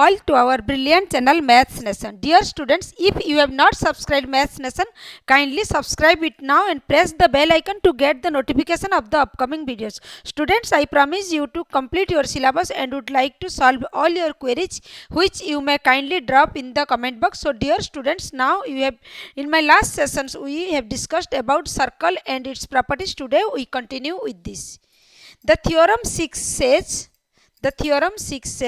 all to our brilliant channel Maths Nation. Dear students, if you have not subscribed Maths Nation, kindly subscribe it now and press the bell icon to get the notification of the upcoming videos. Students, I promise you to complete your syllabus and would like to solve all your queries which you may kindly drop in the comment box. So dear students, now you have in my last sessions we have discussed about circle and its properties. Today we continue with this. The theorem 6 says the theorem 6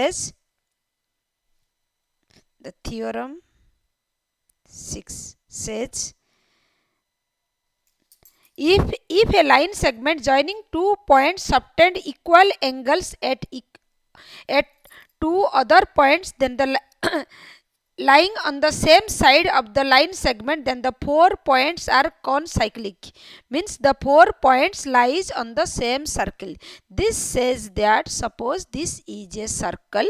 says if a line segment joining two points subtend equal angles at two other points, then the lying on the same side of the line segment, then the 4 points are concyclic. Means the 4 points lies on the same circle. This says that suppose this is a circle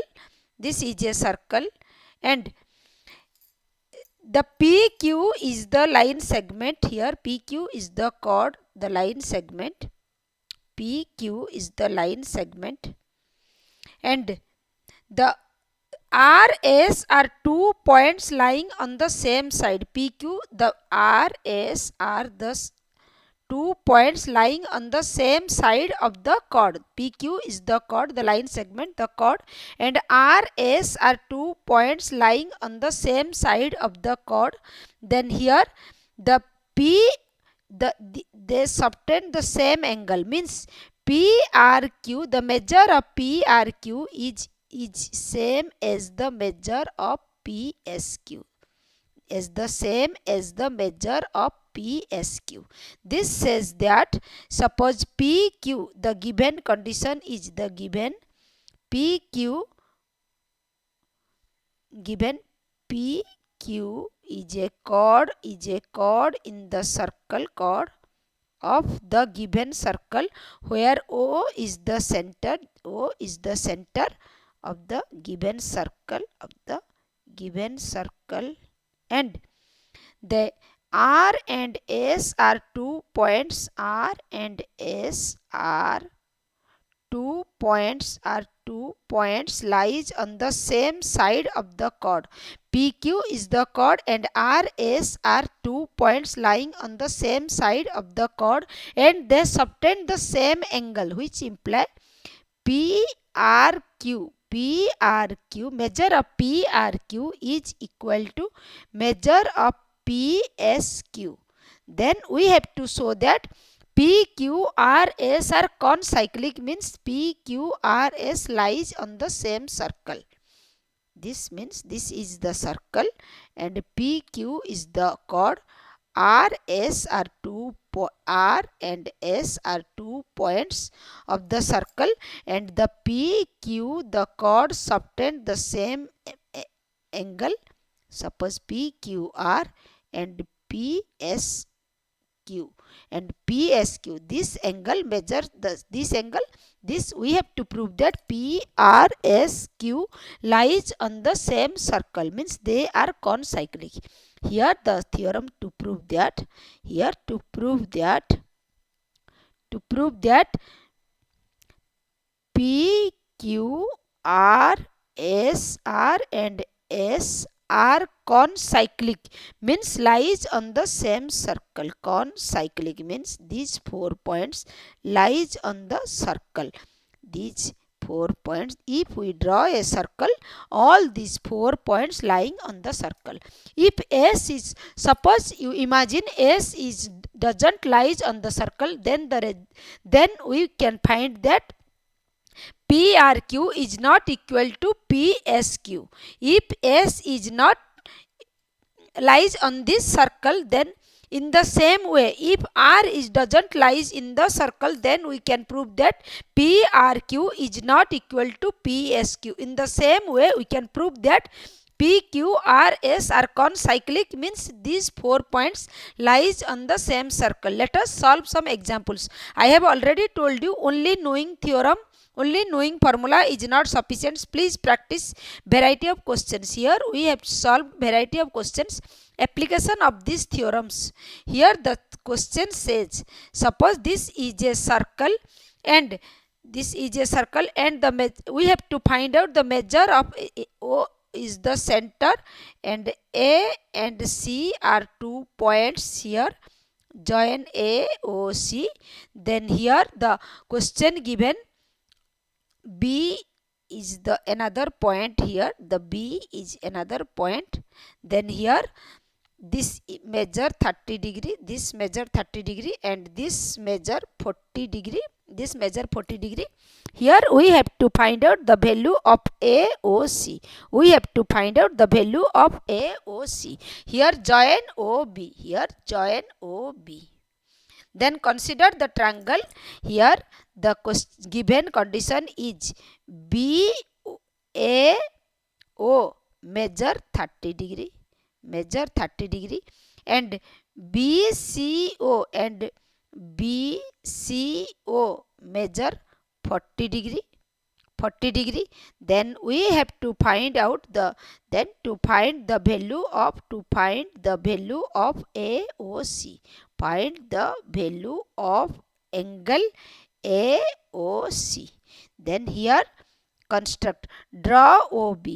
and the PQ is the line segment here. PQ is the chord, the line segment. PQ is the line segment. And the RS are 2 points lying on the same side. PQ, the RS are the 2 points lying on the same side of the chord. PQ is the chord, the line segment, the chord, and RS are 2 points lying on the same side of the chord. Then here the they subtend the same angle, means PRQ, the measure of PRQ is same as the measure of PSQ. Is the same as the measure of PSQ. This says that suppose PQ, the given condition is the given PQ is a chord in the circle chord of the given circle, where O is the center of the given circle and the R and S are 2 points. R and S are 2 points lies on the same side of the chord. PQ is the chord and RS are 2 points lying on the same side of the chord, and they subtend the same angle, which imply PRQ, measure of PRQ is equal to measure of PSQ. Then we have to show that PQRS are concyclic, means PQRS lies on the same circle. This means this is the circle and PQ is the chord. R and S are 2 points of the circle, and the PQ, the chord, subtend the same angle. Suppose PQR and PSQ and PSQ. This angle measures this angle. This we have to prove that PRSQ lies on the same circle, means they are concyclic. Here the theorem to prove that PQ, R, S, R and S are concyclic, means lies on the same circle. Concyclic means these 4 points lies on the circle. These 4 points, if we draw a circle, all these 4 points lying on the circle. If S is, suppose you imagine S is doesn't lies on the circle, then we can find that PRQ is not equal to PSQ. If S is not lies on this circle, then in the same way, if R is doesn't lies in the circle, then we can prove that PRQ is not equal to PSQ. In the same way, we can prove that PQRS are concyclic, means these 4 points lies on the same circle. Let us solve some examples. I have already told you, only knowing formula is not sufficient. Please practice variety of questions. Here we have solved variety of questions. Application of these theorems. Here the question says, suppose this is a circle and this is a circle, and we have to find out the measure of O is the center, and A and C are 2 points here. Join A, O, C. Then here the question given, B is the another point here. The B is another point. Then here this measure 30 degree, this measure 30 degree, and this measure 40 degree, this measure 40 degree. Here we have to find out the value of AOC. We have to find out the value of AOC. Here join OB. Here join OB. Then consider the triangle. Here the given condition is BAO measure 30 degree, measure 30 degree, and BCO and BCO measure 40 degree, 40 degree. Then we have to find out the find the value of AOC. Find the value of angle AOC. Then here construct, draw OB,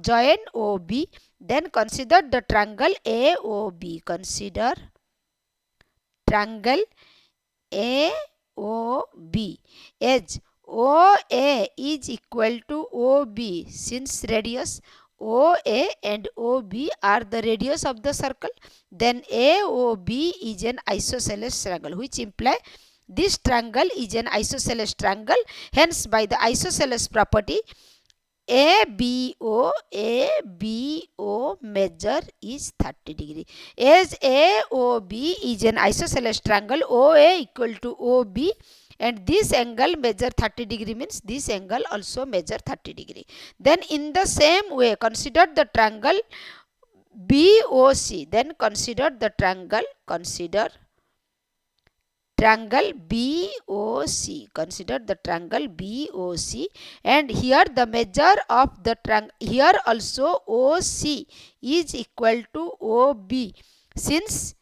join OB. Then consider the triangle AOB. Consider triangle AOB as OA is equal to OB, since radius OA and OB are the radius of the circle. Then AOB is an isosceles triangle, which implies this triangle is an isosceles triangle. Hence, by the isosceles property, ABO measure is 30 degree. As AOB is an isosceles triangle, OA equal to OB, and this angle measure 30 degree means this angle also measure 30 degree. Then in the same way, consider the triangle BOC. Then consider the triangle, triangle BOC. Consider the triangle BOC, and here the measure of the triangle, here also OC is equal to OB, since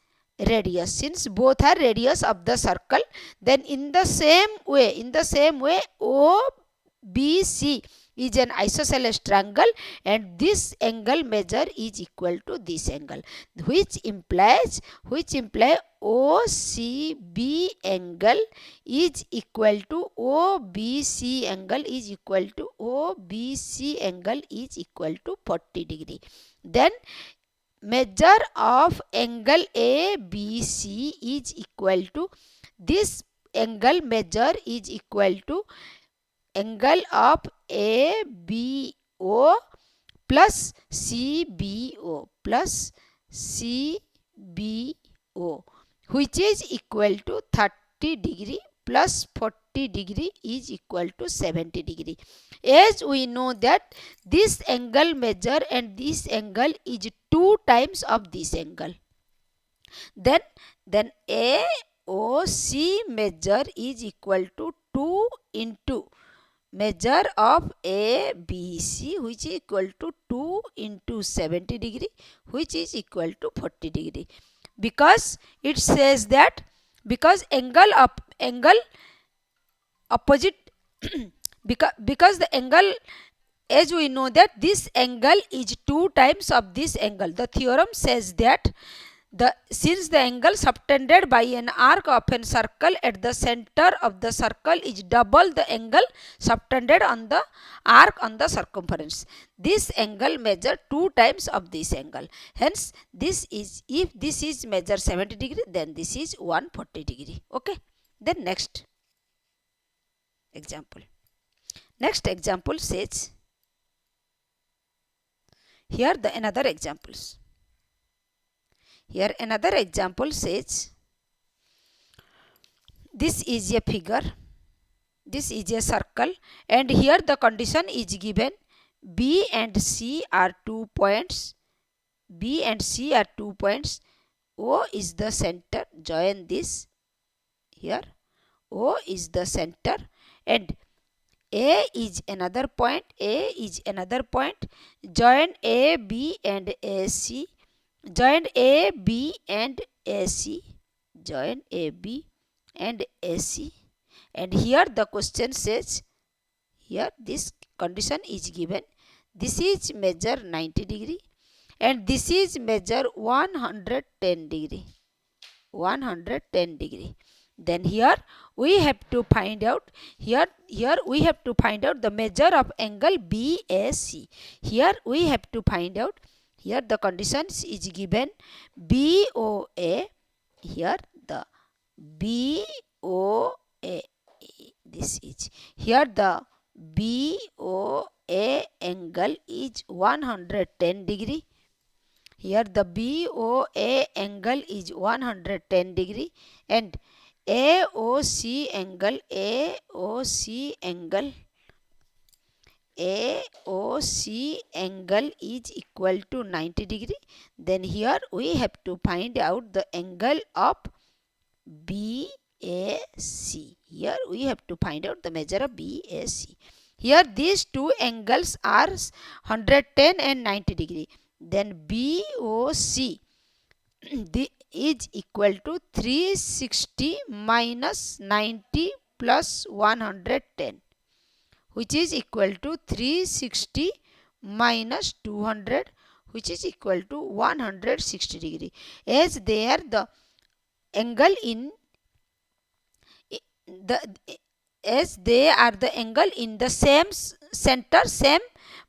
both are radius of the circle. Then in the same way OBC is an isosceles triangle, and this angle measure is equal to this angle, which implies OCB angle is equal to OBC angle is equal to 40 degree. Then measure of angle ABC is equal to this angle measure is equal to angle of ABO plus CBO, which is equal to 30 degree plus 40 degree is equal to 70 degree. As we know that this angle measure and this angle is 2 times of this angle, then AOC measure is equal to 2 into measure of ABC, which is equal to 2 into 70 degree, which is equal to 40 degree. Because it says that because angle opposite because the angle, as we know that this angle is 2 times of this angle, the theorem says that since the angle subtended by an arc of a circle at the center of the circle is double the angle subtended on the arc on the circumference, this angle measure 2 times of this angle. Hence, if this is measure 70 degree, then this is 140 degree. Okay. Then next example. Next example says, here the another examples. Here another example says, this is a figure, this is a circle, and here the condition is given, B and C are 2 points, O is the center, join this here, O is the center, and A is another point, join A, B and AC, join A, B and AC, And here the question says, here this condition is given. This is measure 90 degree and this is measure 110 degree. 110 degree. Then here we have to find out, here we have to find out the measure of angle BAC. Here we have to find out, here the conditions is given BOA, here the BOA, this is, here the BOA angle is 110 degree. Here the BOA angle is 110 degree and AOC angle is equal to 90 degree. Then here we have to find out the angle of BAC. Here we have to find out the measure of BAC. Here these two angles are 110 and 90 degree. Then BOC is equal to 360 minus 90 plus 110, which is equal to 360 minus 200, which is equal to 160 degree. As there the angle in the, as they are the angle in the same center, same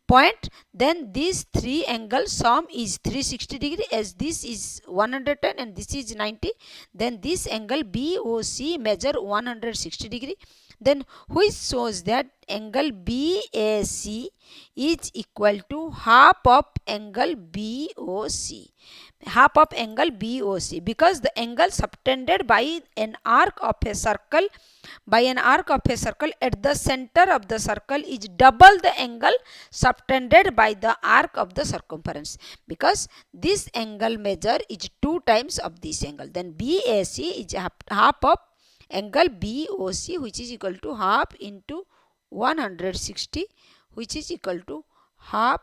point, then these three angles sum is 360 degree, as this is 110 and this is 90. Then this angle BOC measure 160 degree. Then which shows that angle BAC is equal to half of angle BOC. Half of angle BOC, because the angle subtended by an arc of a circle at the center of the circle is double the angle subtended by the arc of the circumference, because this angle measure is 2 times of this angle. Then BAC is half of angle BOC, which is equal to half into 160, which is equal to half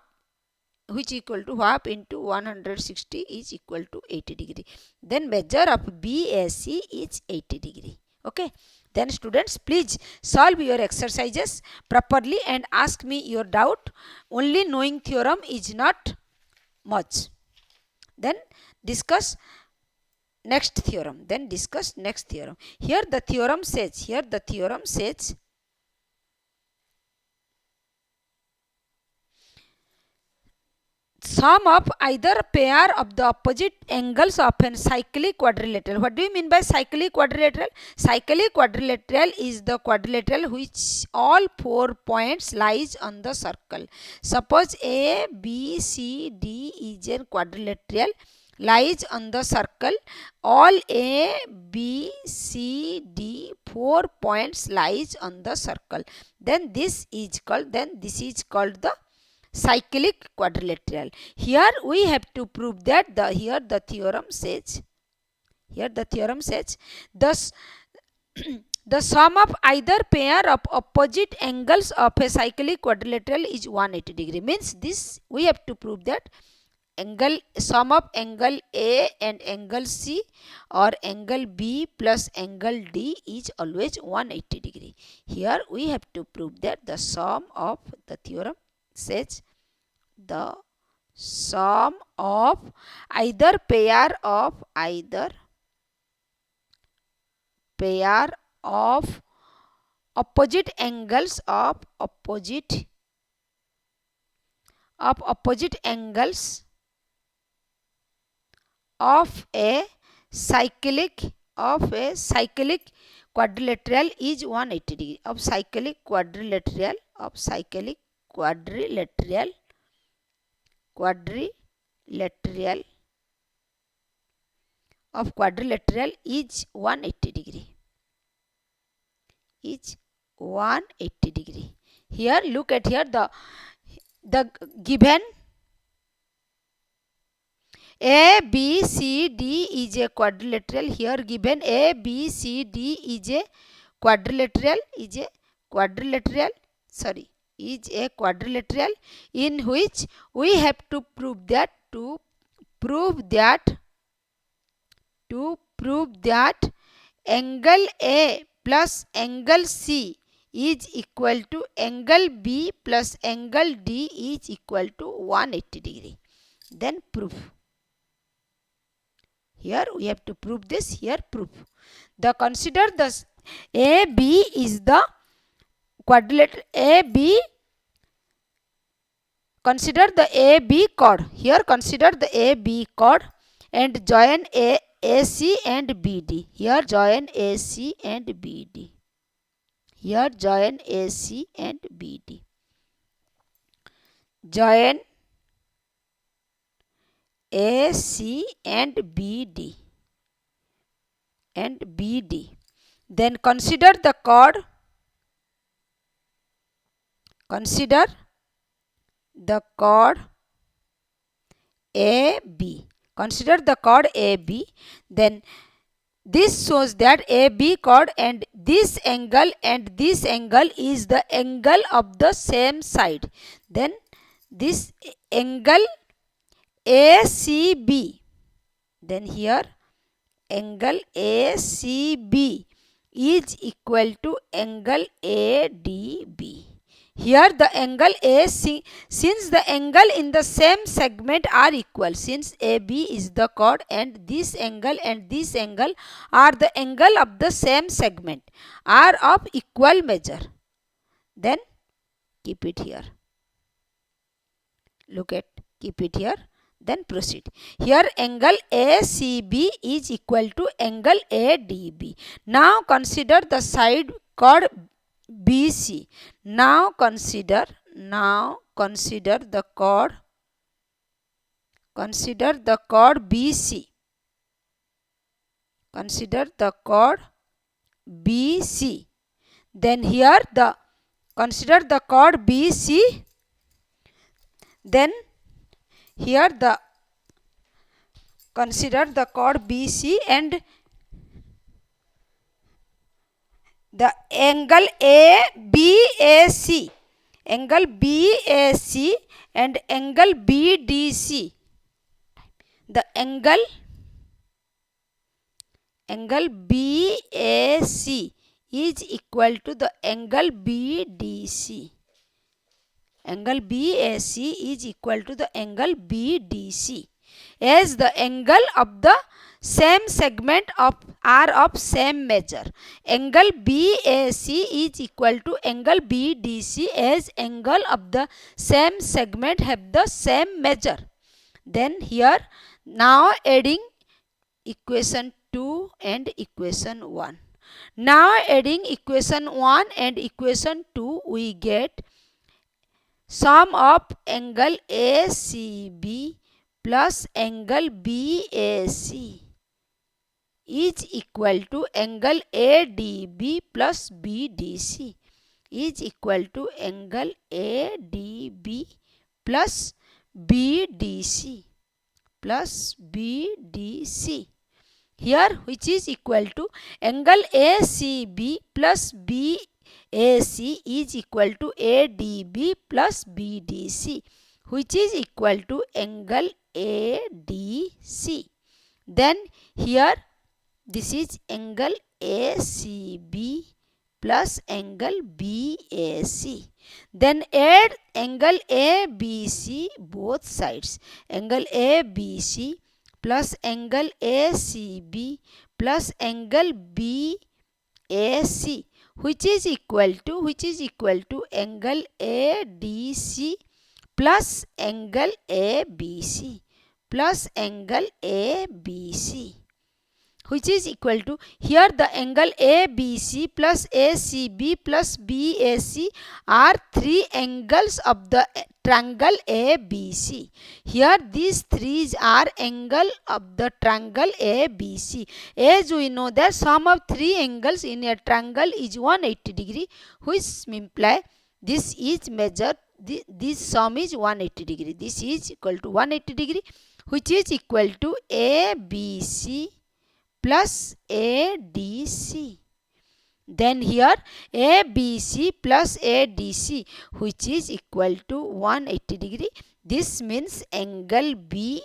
into 160 is equal to 80 degree. Then measure of BAC is 80 degree. Okay. Then students, please solve your exercises properly and ask me your doubt. Only knowing theorem is not much. Then discuss next theorem. Here the theorem says, sum of either pair of the opposite angles of an cyclic quadrilateral. What do you mean by cyclic quadrilateral? Cyclic quadrilateral is the quadrilateral which all 4 points lies on the circle. Suppose A, B, C, D is a quadrilateral lies on the circle. All A, B, C, D 4 points lies on the circle. Then this is called the cyclic quadrilateral. Here we have to prove that the theorem says thus the sum of either pair of opposite angles of a cyclic quadrilateral is 180 degree. Means this we have to prove that sum of angle A and angle C or angle B plus angle D is always 180 degree. Here we have to prove that the sum of the theorem says the sum of either pair of opposite angles of opposite angles of a cyclic quadrilateral is 180 degree. Of cyclic quadrilateral is 180 degree. Here look at here the given A, B, C, D is a quadrilateral. Here given A, B, C, D is a quadrilateral in which we have to prove that angle A plus angle C is equal to angle B plus angle D is equal to 180 degree. Then proof. Here we have to prove this. Here proof. Consider the AB is the quadrilateral AB. Consider the AB chord. Here consider the AB chord and join AC and BD. Here join AC and BD. Here join AC and BD. Join AC and BD. And BD. Then consider the chord. Consider the chord AB. Consider the chord AB. Then this shows that AB chord and this angle is the angle of the same side. Then this angle ACB. Then here angle ACB is equal to angle ADB. Here the angle AC, since the angle in the same segment are equal, since AB is the chord and this angle are the angle of the same segment, are of equal measure, then keep it here. Look at, keep it here, then proceed. Here angle ACB is equal to angle ADB. Now consider the side chord BC. Now consider the chord. Consider the chord BC. Consider the chord BC. Then here consider the chord BC. Then here consider the chord BC and the angle ABAC, angle BAC and angle BDC. The angle BAC is equal to the angle BDC. Angle BAC is equal to the angle BDC, as the angle of the same segment are of same measure. Angle BAC is equal to angle BDC, as angle of the same segment have the same measure. Then here now adding equation 2 and equation 1. Now adding equation 1 and equation 2, we get sum of angle ACB plus angle BAC is equal to angle ADB plus BDC is equal to angle ADB plus BDC here, which is equal to angle ACB plus BAC is equal to ADB plus BDC, which is equal to angle ADC. Then here this is angle ACB plus angle BAC. Then add angle ABC both sides. Angle ABC plus angle ACB plus angle BAC, which is equal to angle ADC plus angle ABC plus angle ABC, which is equal to, here the angle ABC plus ACB plus BAC are three angles of the triangle ABC. Here these three are angle of the triangle ABC. As we know that sum of three angles in a triangle is 180 degree, which imply this is measured, this sum is 180 degree. This is equal to 180 degree, which is equal to ABC plus ADC. Then here ABC plus ADC, which is equal to 180 degree. This means angle B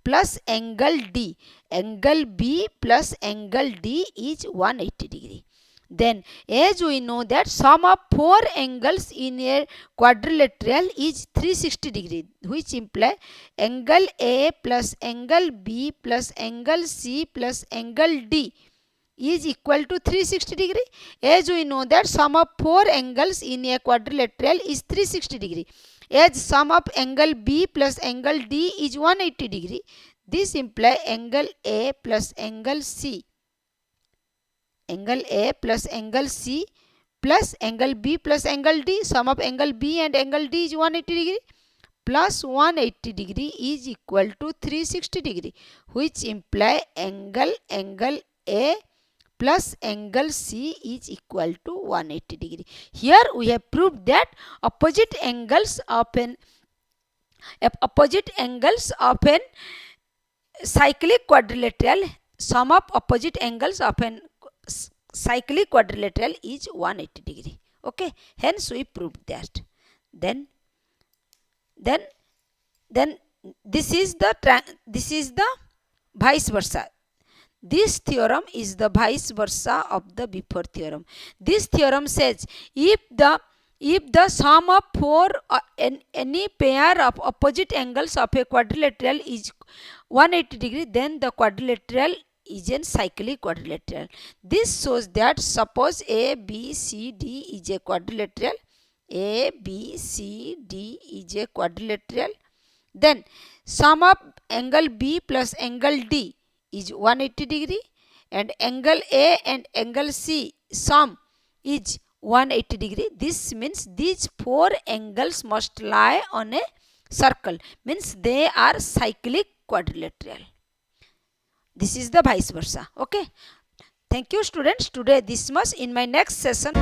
plus angle D. Angle B plus angle D is 180 degree. Then as we know that sum of four angles in a quadrilateral is 360 degree, which imply angle A plus angle B plus angle C plus angle D is equal to 360 degree. As we know that sum of four angles in a quadrilateral is 360 degree. As sum of angle B plus angle D is 180 degree, this implies angle A plus angle C. Angle A plus angle C plus angle B plus angle D, sum of angle B and angle D is 180 degree, plus 180 degree is equal to 360 degree, which imply angle A plus angle C is equal to 180 degree. Here we have proved that opposite angles of an cyclic quadrilateral, sum of opposite angles of an cyclic quadrilateral is 180 degree. Okay, hence we proved that. Then this is the vice versa. This theorem is the vice versa of the before theorem. This theorem says if the sum of four any pair of opposite angles of a quadrilateral is 180 degree, then the quadrilateral is a cyclic quadrilateral. This shows that suppose A, B, C, D is a quadrilateral. A, B, C, D is a quadrilateral. Then sum of angle B plus angle D is 180 degree, and angle A and angle C sum is 180 degree. This means these four angles must lie on a circle, means they are cyclic quadrilateral. This is the vice versa. Okay. Thank you students. Today this much. In my next session